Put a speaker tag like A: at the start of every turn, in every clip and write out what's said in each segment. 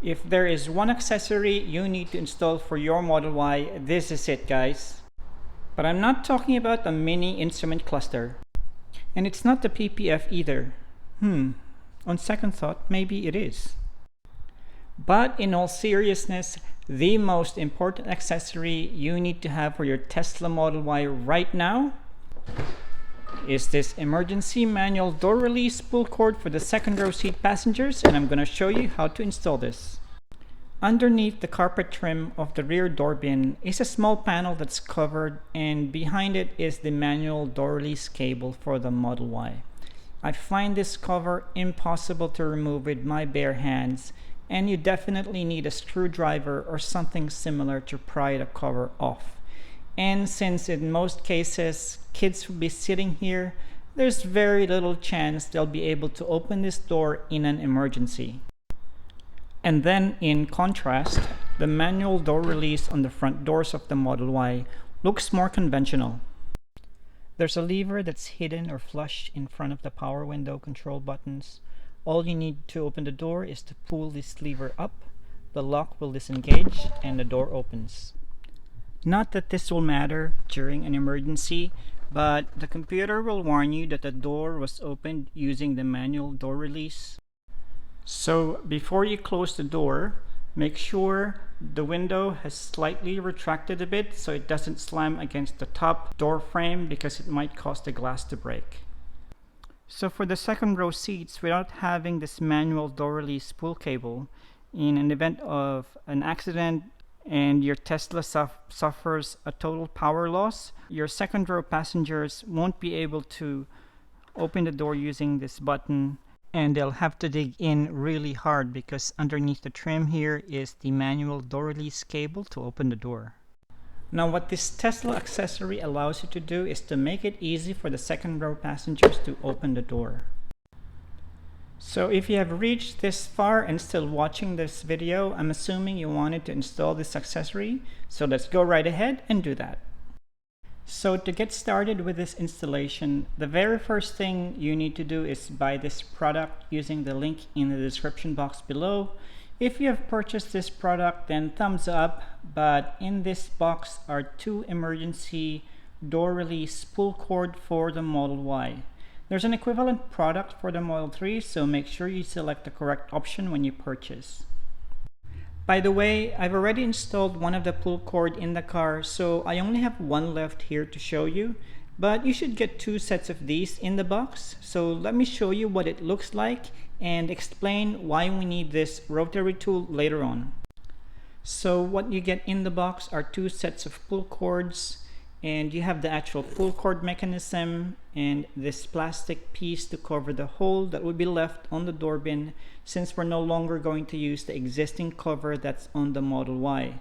A: If there is one accessory you need to install for your Model Y, this is it, guys. But I'm not talking about a mini instrument cluster. And it's not the PPF either. On second thought, maybe it is. But in all seriousness, the most important accessory you need to have for your Tesla Model Y right now is this emergency manual door release pull cord for the second row seat passengers, and I'm going to show you how to install this. Underneath the carpet trim of the rear door bin is a small panel that's covered, and behind it is the manual door release cable for the Model Y. I find this cover impossible to remove with my bare hands, and you definitely need a screwdriver or something similar to pry the cover off. And since in most cases kids will be sitting here, there's very little chance they'll be able to open this door in an emergency. And then in contrast, the manual door release on the front doors of the Model Y looks more conventional. There's a lever that's hidden or flush in front of the power window control buttons. All you need to open the door is to pull this lever up, the lock will disengage, and the door opens. Not that this will matter during an emergency, but the computer will warn you that the door was opened using the manual door release. So before you close the door, make sure the window has slightly retracted a bit so it doesn't slam against the top door frame, because it might cause the glass to break. So for the second row seats, without having this manual door release pull cable, in an event of an accident and your Tesla suffers a total power loss, your second row passengers won't be able to open the door using this button, and they'll have to dig in really hard because underneath the trim here is the manual door release cable to open the door. Now what this Tesla accessory allows you to do is to make it easy for the second row passengers to open the door. So if you have reached this far and still watching this video, I'm assuming you wanted to install this accessory, so let's go right ahead and do that. So to get started with this installation, the very first thing you need to do is buy this product using the link in the description box below. If you have purchased this product, then thumbs up, but in this box are two emergency door release pull cord for the Model Y. There's an equivalent product for the Model 3, so make sure you select the correct option when you purchase. By the way, I've already installed one of the pull cord in the car, so I only have one left here to show you, but you should get two sets of these in the box. So let me show you what it looks like and explain why we need this rotary tool later on. So what you get in the box are two sets of pull cords, and you have the actual pull cord mechanism and this plastic piece to cover the hole that will be left on the door bin, since we're no longer going to use the existing cover that's on the Model Y.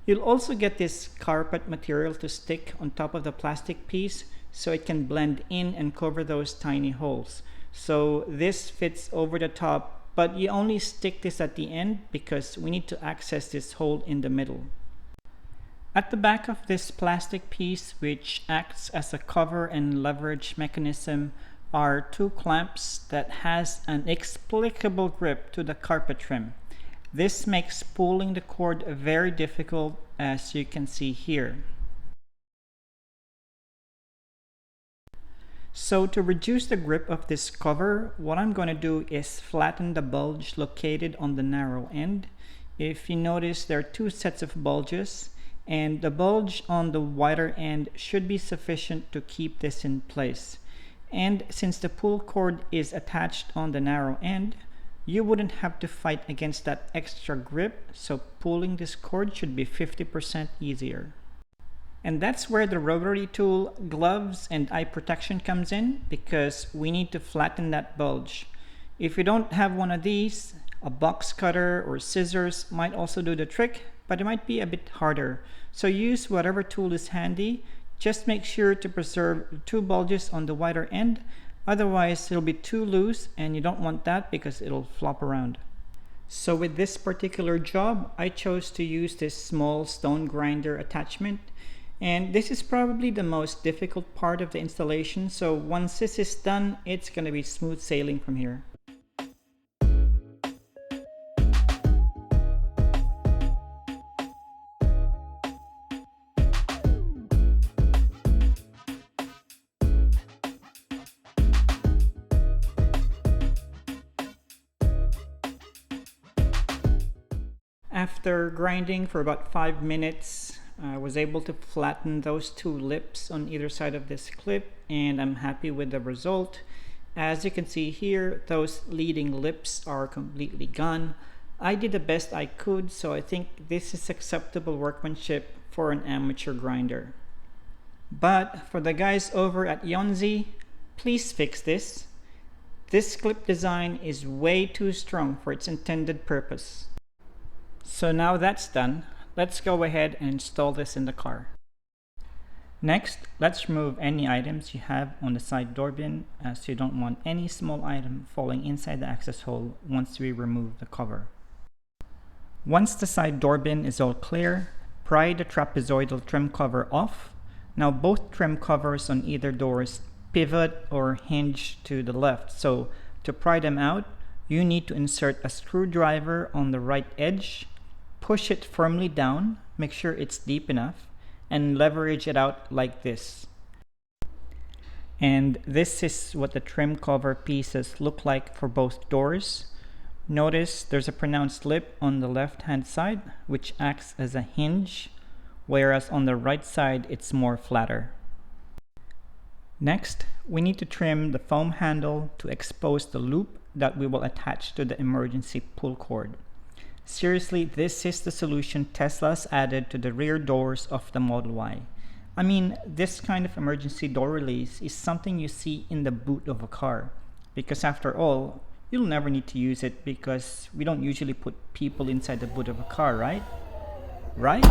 A: You'll also get this carpet material to stick on top of the plastic piece so it can blend in and cover those tiny holes. So this fits over the top, but you only stick this at the end because we need to access this hole in the middle. At the back of this plastic piece, which acts as a cover and leverage mechanism, are two clamps that has an inexplicable grip to the carpet trim. This makes pulling the cord very difficult, as you can see here. So to reduce the grip of this cover, what I'm going to do is flatten the bulge located on the narrow end. If you notice, there are two sets of bulges, and the bulge on the wider end should be sufficient to keep this in place. And since the pull cord is attached on the narrow end, you wouldn't have to fight against that extra grip, so pulling this cord should be 50% easier. And that's where the rotary tool, gloves, and eye protection comes in, because we need to flatten that bulge. If you don't have one of these, a box cutter or scissors might also do the trick, but it might be a bit harder. So use whatever tool is handy. Just make sure to preserve two bulges on the wider end, otherwise it'll be too loose, and you don't want that because it'll flop around. So with this particular job, I chose to use this small stone grinder attachment, and this is probably the most difficult part of the installation, so once this is done, it's going to be smooth sailing from here. After grinding for about 5 minutes, I was able to flatten those two lips on either side of this clip, and I'm happy with the result. As you can see here, those leading lips are completely gone. I did the best I could, so I think this is acceptable workmanship for an amateur grinder. But for the guys over at Yonzi, please fix this. This clip design is way too strong for its intended purpose. So now that's done, let's go ahead and install this in the car. Next, let's remove any items you have on the side door bin, as you don't want any small item falling inside the access hole once we remove the cover. Once the side door bin is all clear, pry the trapezoidal trim cover off. Now both trim covers on either doors pivot or hinge to the left, so to pry them out, you need to insert a screwdriver on the right edge, push it firmly down, make sure it's deep enough, and leverage it out like this. And this is what the trim cover pieces look like for both doors. Notice there's a pronounced lip on the left hand side which acts as a hinge, whereas on the right side it's more flatter. Next, we need to trim the foam handle to expose the loop that we will attach to the emergency pull cord. Seriously, this is the solution Tesla's added to the rear doors of the Model Y. I mean, this kind of emergency door release is something you see in the boot of a car, because after all, you'll never need to use it because we don't usually put people inside the boot of a car, right? Right?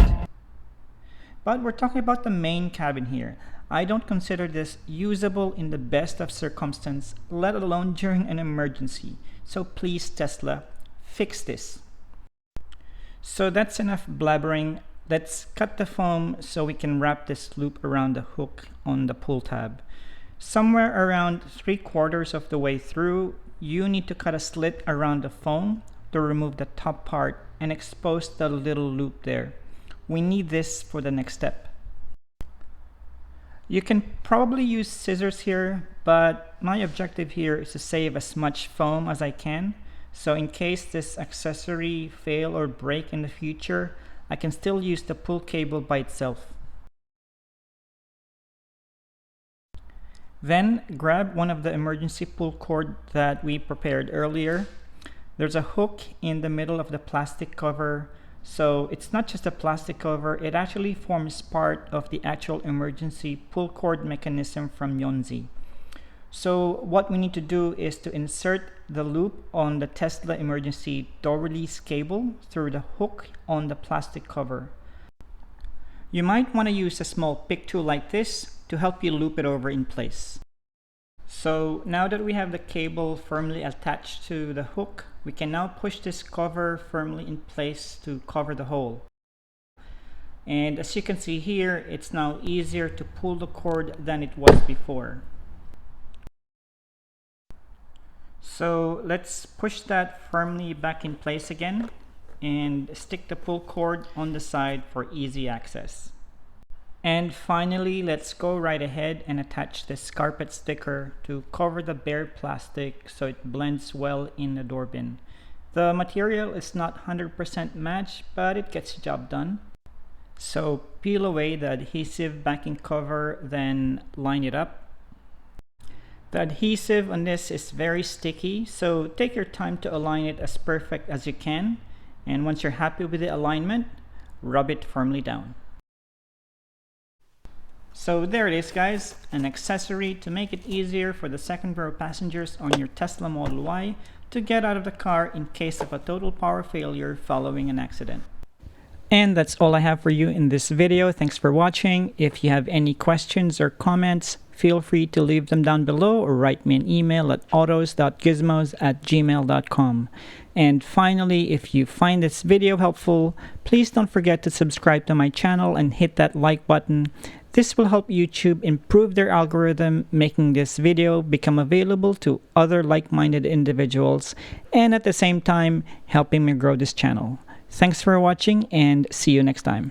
A: But we're talking about the main cabin here. I don't consider this usable in the best of circumstances, let alone during an emergency. So please, Tesla, fix this. So that's enough blabbering. Let's cut the foam so we can wrap this loop around the hook on the pull tab. Somewhere around 3/4 of the way through, you need to cut a slit around the foam to remove the top part and expose the little loop there. We need this for the next step. You can probably use scissors here, but my objective here is to save as much foam as I can. So in case this accessory fail or break in the future, I can still use the pull cable by itself. Then grab one of the emergency pull cord that we prepared earlier. There's a hook in the middle of the plastic cover, so it's not just a plastic cover, it actually forms part of the actual emergency pull cord mechanism from Yonzi. So what we need to do is to insert the loop on the Tesla emergency door release cable through the hook on the plastic cover. You might want to use a small pick tool like this to help you loop it over in place. So now that we have the cable firmly attached to the hook, we can now push this cover firmly in place to cover the hole. And as you can see here, it's now easier to pull the cord than it was before. So let's push that firmly back in place again and stick the pull cord on the side for easy access. And finally, let's go right ahead and attach this carpet sticker to cover the bare plastic so it blends well in the door bin. The material is not 100% matched, but it gets the job done. So peel away the adhesive backing cover, then line it up. The adhesive on this is very sticky, so take your time to align it as perfect as you can. And once you're happy with the alignment, rub it firmly down. So there it is, guys, an accessory to make it easier for the second row passengers on your Tesla Model Y to get out of the car in case of a total power failure following an accident. And that's all I have for you in this video. Thanks for watching. If you have any questions or comments, feel free to leave them down below or write me an email at autos.gizmos@gmail.com. And finally, if you find this video helpful, please don't forget to subscribe to my channel and hit that like button. This will help YouTube improve their algorithm, making this video become available to other like-minded individuals, and at the same time, helping me grow this channel. Thanks for watching and see you next time.